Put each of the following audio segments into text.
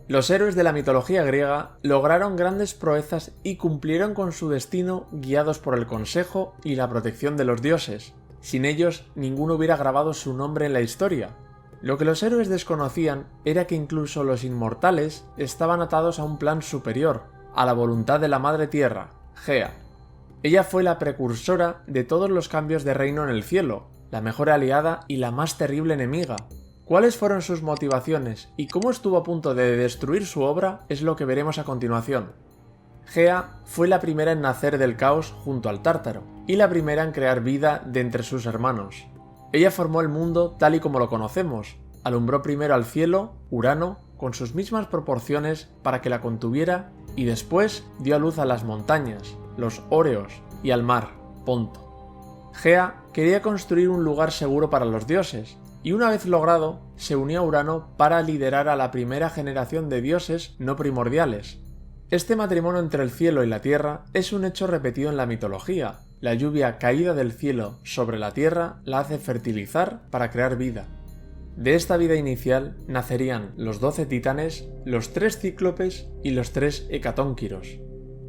Los héroes de la mitología griega lograron grandes proezas y cumplieron con su destino guiados por el consejo y la protección de los dioses. Sin ellos, ninguno hubiera grabado su nombre en la historia. Lo que los héroes desconocían era que incluso los inmortales estaban atados a un plan superior, a la voluntad de la Madre Tierra, Gea. Ella fue la precursora de todos los cambios de reino en el cielo, la mejor aliada y la más terrible enemiga. ¿Cuáles fueron sus motivaciones y cómo estuvo a punto de destruir su obra es lo que veremos a continuación. Gea fue la primera en nacer del caos junto al Tártaro y la primera en crear vida de entre sus hermanos. Ella formó el mundo tal y como lo conocemos, alumbró primero al cielo, Urano, con sus mismas proporciones para que la contuviera y después dio a luz a las montañas, los Óreos y al mar, Ponto. Gea quería construir un lugar seguro para los dioses, y una vez logrado, se unió a Urano para liderar a la primera generación de dioses no primordiales. Este matrimonio entre el cielo y la tierra es un hecho repetido en la mitología. La lluvia caída del cielo sobre la tierra la hace fertilizar para crear vida. De esta vida inicial nacerían los 12 titanes, los 3 cíclopes y los 3 hecatónquiros.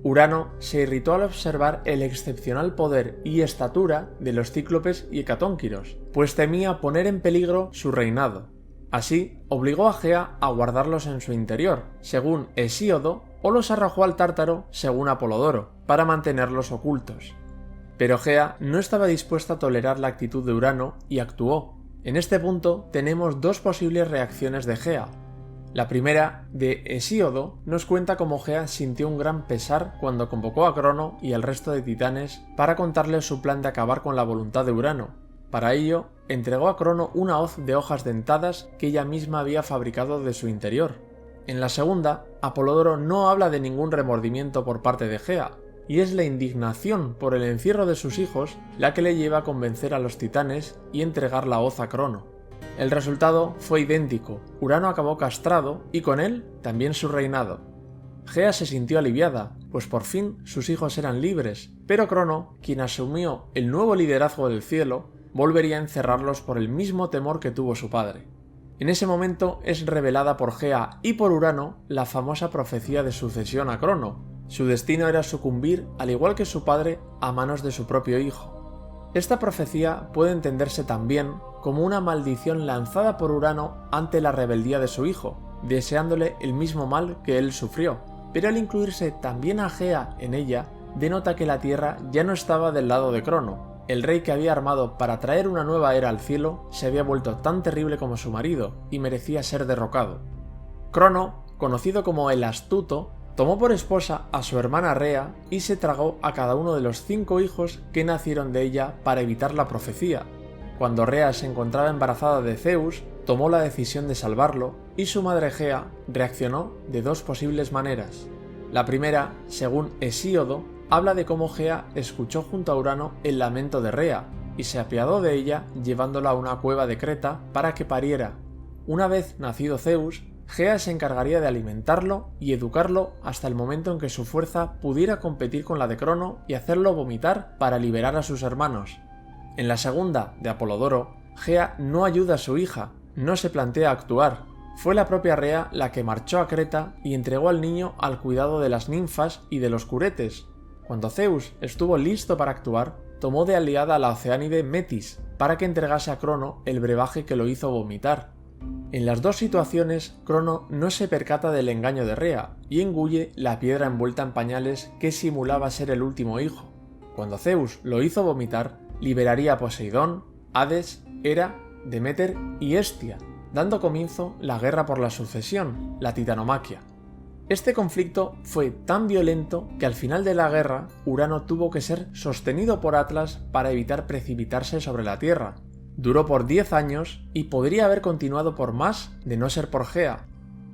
Urano se irritó al observar el excepcional poder y estatura de los cíclopes y hecatónquiros, pues temía poner en peligro su reinado. Así, obligó a Gea a guardarlos en su interior, según Hesíodo, o los arrojó al Tártaro, según Apolodoro, para mantenerlos ocultos. Pero Gea no estaba dispuesta a tolerar la actitud de Urano y actuó. En este punto tenemos dos posibles reacciones de Gea. La primera, de Hesíodo, nos cuenta cómo Gea sintió un gran pesar cuando convocó a Crono y al resto de titanes para contarles su plan de acabar con la voluntad de Urano. Para ello, entregó a Crono una hoz de hojas dentadas que ella misma había fabricado de su interior. En la segunda, Apolodoro no habla de ningún remordimiento por parte de Gea, y es la indignación por el encierro de sus hijos la que le lleva a convencer a los titanes y entregar la hoz a Crono. El resultado fue idéntico, Urano acabó castrado y con él también su reinado. Gea se sintió aliviada, pues por fin sus hijos eran libres, pero Crono, quien asumió el nuevo liderazgo del cielo, volvería a encerrarlos por el mismo temor que tuvo su padre. En ese momento es revelada por Gea y por Urano la famosa profecía de sucesión a Crono. Su destino era sucumbir, al igual que su padre, a manos de su propio hijo. Esta profecía puede entenderse también como una maldición lanzada por Urano ante la rebeldía de su hijo, deseándole el mismo mal que él sufrió, pero al incluirse también a Gea en ella, denota que la Tierra ya no estaba del lado de Crono. El rey que había armado para traer una nueva era al cielo se había vuelto tan terrible como su marido y merecía ser derrocado. Crono, conocido como el Astuto, tomó por esposa a su hermana Rea y se tragó a cada uno de los 5 hijos que nacieron de ella para evitar la profecía. Cuando Rea se encontraba embarazada de Zeus, tomó la decisión de salvarlo y su madre Gea reaccionó de 2 posibles maneras. La primera, según Hesíodo, habla de cómo Gea escuchó junto a Urano el lamento de Rea y se apiadó de ella llevándola a una cueva de Creta para que pariera. Una vez nacido Zeus, Gea se encargaría de alimentarlo y educarlo hasta el momento en que su fuerza pudiera competir con la de Crono y hacerlo vomitar para liberar a sus hermanos. En la segunda, de Apolodoro, Gea no ayuda a su hija, no se plantea actuar. Fue la propia Rea la que marchó a Creta y entregó al niño al cuidado de las ninfas y de los curetes. Cuando Zeus estuvo listo para actuar, tomó de aliada a la oceánide Metis para que entregase a Crono el brebaje que lo hizo vomitar. En las 2 situaciones, Crono no se percata del engaño de Rea y engulle la piedra envuelta en pañales que simulaba ser el último hijo. Cuando Zeus lo hizo vomitar, liberaría a Poseidón, Hades, Hera, Deméter y Hestia, dando comienzo la guerra por la sucesión, la titanomaquia. Este conflicto fue tan violento que al final de la guerra, Urano tuvo que ser sostenido por Atlas para evitar precipitarse sobre la Tierra. Duró por 10 años y podría haber continuado por más de no ser por Gea.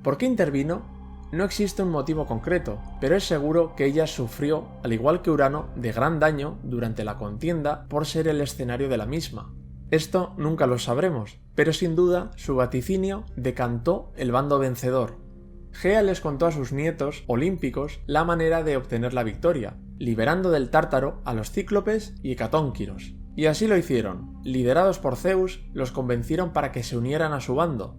¿Por qué intervino? No existe un motivo concreto, pero es seguro que ella sufrió, al igual que Urano, de gran daño durante la contienda por ser el escenario de la misma. Esto nunca lo sabremos, pero sin duda su vaticinio decantó el bando vencedor. Gea les contó a sus nietos olímpicos la manera de obtener la victoria, liberando del Tártaro a los cíclopes y hecatónquiros. Y así lo hicieron. Liderados por Zeus, los convencieron para que se unieran a su bando.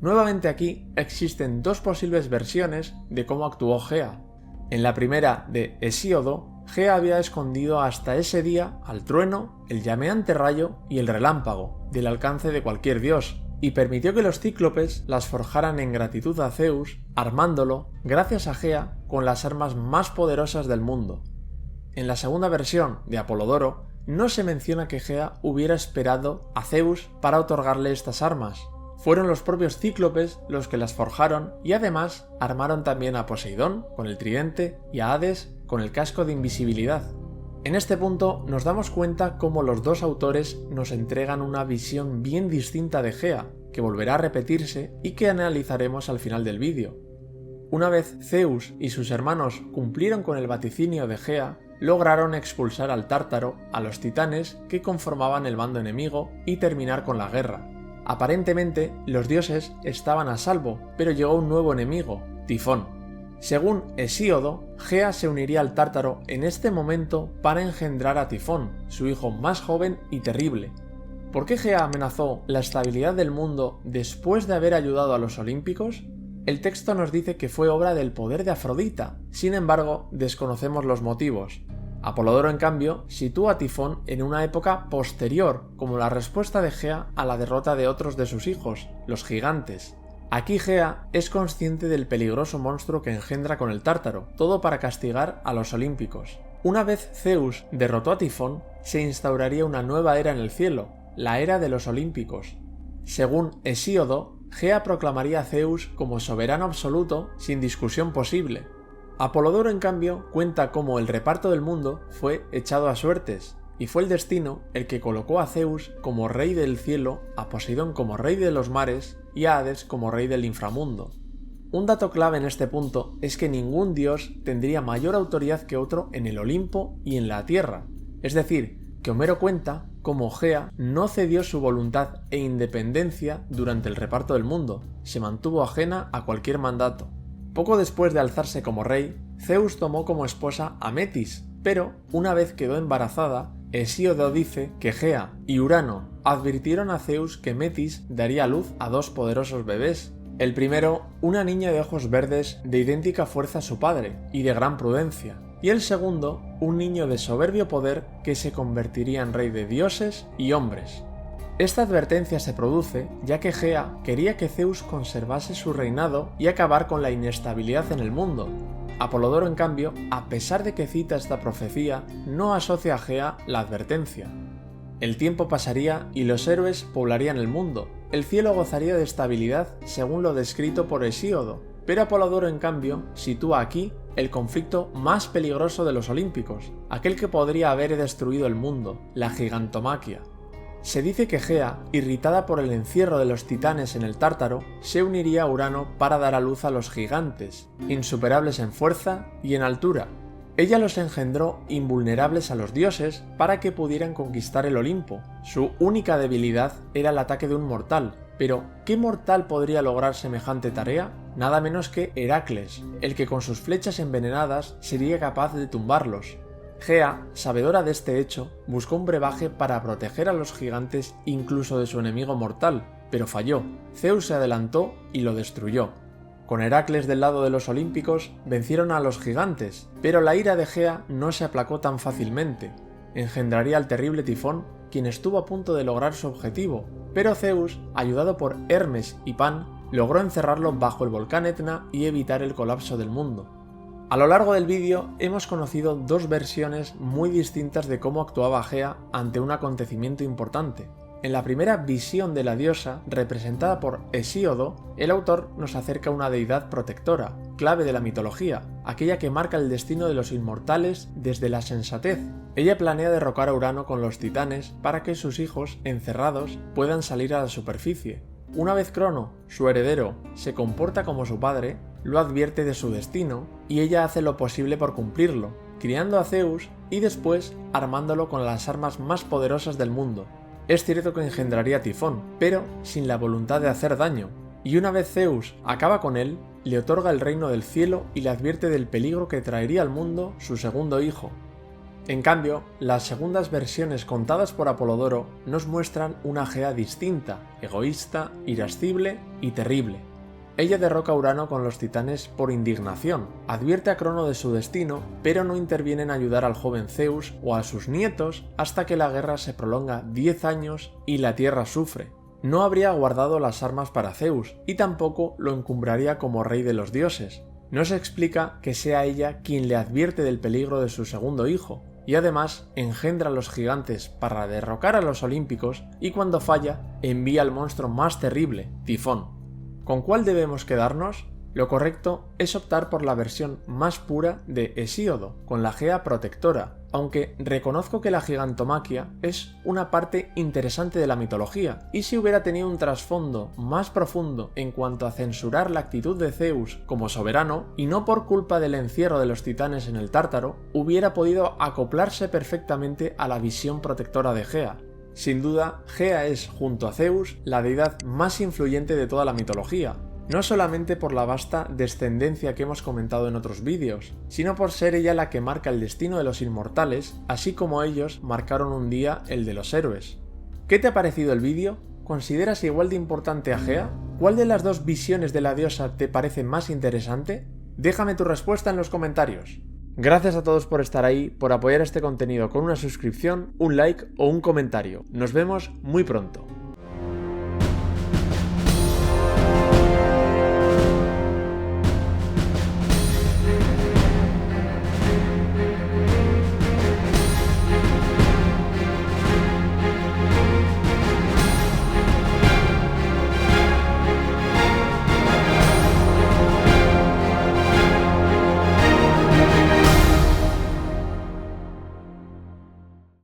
Nuevamente aquí existen dos posibles versiones de cómo actuó Gea. En la primera, de Hesíodo, Gea había escondido hasta ese día al trueno, el llameante rayo y el relámpago, del alcance de cualquier dios, y permitió que los cíclopes las forjaran en gratitud a Zeus, armándolo, gracias a Gea, con las armas más poderosas del mundo. En la segunda versión, de Apolodoro, no se menciona que Gea hubiera esperado a Zeus para otorgarle estas armas. Fueron los propios cíclopes los que las forjaron y además armaron también a Poseidón con el tridente y a Hades con el casco de invisibilidad. En este punto nos damos cuenta cómo los dos autores nos entregan una visión bien distinta de Gea, que volverá a repetirse y que analizaremos al final del vídeo. Una vez Zeus y sus hermanos cumplieron con el vaticinio de Gea, lograron expulsar al Tártaro, a los titanes que conformaban el bando enemigo y terminar con la guerra. Aparentemente, los dioses estaban a salvo, pero llegó un nuevo enemigo, Tifón. Según Hesíodo, Gea se uniría al Tártaro en este momento para engendrar a Tifón, su hijo más joven y terrible. ¿Por qué Gea amenazó la estabilidad del mundo después de haber ayudado a los olímpicos? El texto nos dice que fue obra del poder de Afrodita, sin embargo, desconocemos los motivos. Apolodoro, en cambio, sitúa a Tifón en una época posterior, como la respuesta de Gea a la derrota de otros de sus hijos, los gigantes. Aquí Gea es consciente del peligroso monstruo que engendra con el Tártaro, todo para castigar a los olímpicos. Una vez Zeus derrotó a Tifón, se instauraría una nueva era en el cielo, la era de los olímpicos. Según Hesíodo, Gea proclamaría a Zeus como soberano absoluto sin discusión posible. Apolodoro, en cambio, cuenta cómo el reparto del mundo fue echado a suertes, y fue el destino el que colocó a Zeus como rey del cielo, a Poseidón como rey de los mares y a Hades como rey del inframundo. Un dato clave en este punto es que ningún dios tendría mayor autoridad que otro en el Olimpo y en la tierra, es decir, que Homero cuenta cómo Gea no cedió su voluntad e independencia durante el reparto del mundo, se mantuvo ajena a cualquier mandato. Poco después de alzarse como rey, Zeus tomó como esposa a Metis, pero una vez quedó embarazada, Hesíodo dice que Gea y Urano advirtieron a Zeus que Metis daría a luz a dos poderosos bebés. El primero, una niña de ojos verdes de idéntica fuerza a su padre y de gran prudencia, y el segundo, un niño de soberbio poder que se convertiría en rey de dioses y hombres. Esta advertencia se produce ya que Gea quería que Zeus conservase su reinado y acabar con la inestabilidad en el mundo. Apolodoro, en cambio, a pesar de que cita esta profecía, no asocia a Gea la advertencia. El tiempo pasaría y los héroes poblarían el mundo. El cielo gozaría de estabilidad según lo descrito por Hesíodo, pero Apolodoro, en cambio, sitúa aquí el conflicto más peligroso de los olímpicos, aquel que podría haber destruido el mundo, la gigantomaquia. Se dice que Gea, irritada por el encierro de los titanes en el Tártaro, se uniría a Urano para dar a luz a los gigantes, insuperables en fuerza y en altura. Ella los engendró invulnerables a los dioses para que pudieran conquistar el Olimpo. Su única debilidad era el ataque de un mortal. Pero, ¿qué mortal podría lograr semejante tarea? Nada menos que Heracles, el que con sus flechas envenenadas sería capaz de tumbarlos. Gea, sabedora de este hecho, buscó un brebaje para proteger a los gigantes incluso de su enemigo mortal, pero falló. Zeus se adelantó y lo destruyó. Con Heracles del lado de los olímpicos, vencieron a los gigantes, pero la ira de Gea no se aplacó tan fácilmente. Engendraría al terrible Tifón, quien estuvo a punto de lograr su objetivo, pero Zeus, ayudado por Hermes y Pan, logró encerrarlo bajo el volcán Etna y evitar el colapso del mundo. A lo largo del vídeo hemos conocido dos versiones muy distintas de cómo actuaba Gea ante un acontecimiento importante. En la primera visión de la diosa, representada por Hesíodo, el autor nos acerca a una deidad protectora, clave de la mitología, aquella que marca el destino de los inmortales desde la sensatez. Ella planea derrocar a Urano con los titanes para que sus hijos, encerrados, puedan salir a la superficie. Una vez Crono, su heredero, se comporta como su padre, lo advierte de su destino y ella hace lo posible por cumplirlo, criando a Zeus y después armándolo con las armas más poderosas del mundo. Es cierto que engendraría a Tifón, pero sin la voluntad de hacer daño, y una vez Zeus acaba con él, le otorga el reino del cielo y le advierte del peligro que traería al mundo su segundo hijo. En cambio, las segundas versiones contadas por Apolodoro nos muestran una Gea distinta, egoísta, irascible y terrible. Ella derroca a Urano con los titanes por indignación, advierte a Crono de su destino, pero no interviene en ayudar al joven Zeus o a sus nietos hasta que la guerra se prolonga 10 años y la Tierra sufre. No habría guardado las armas para Zeus y tampoco lo encumbraría como rey de los dioses. No se explica que sea ella quien le advierte del peligro de su segundo hijo, y además engendra a los gigantes para derrocar a los olímpicos y cuando falla envía al monstruo más terrible, Tifón. ¿Con cuál debemos quedarnos? Lo correcto es optar por la versión más pura de Hesíodo, con la Gea protectora, aunque reconozco que la gigantomaquia es una parte interesante de la mitología, y si hubiera tenido un trasfondo más profundo en cuanto a censurar la actitud de Zeus como soberano, y no por culpa del encierro de los titanes en el Tártaro, hubiera podido acoplarse perfectamente a la visión protectora de Gea. Sin duda, Gea es, junto a Zeus, la deidad más influyente de toda la mitología, no solamente por la vasta descendencia que hemos comentado en otros vídeos, sino por ser ella la que marca el destino de los inmortales, así como ellos marcaron un día el de los héroes. ¿Qué te ha parecido el vídeo? ¿Consideras igual de importante a Gea? ¿Cuál de las dos visiones de la diosa te parece más interesante? Déjame tu respuesta en los comentarios. Gracias a todos por estar ahí, por apoyar este contenido con una suscripción, un like o un comentario. Nos vemos muy pronto.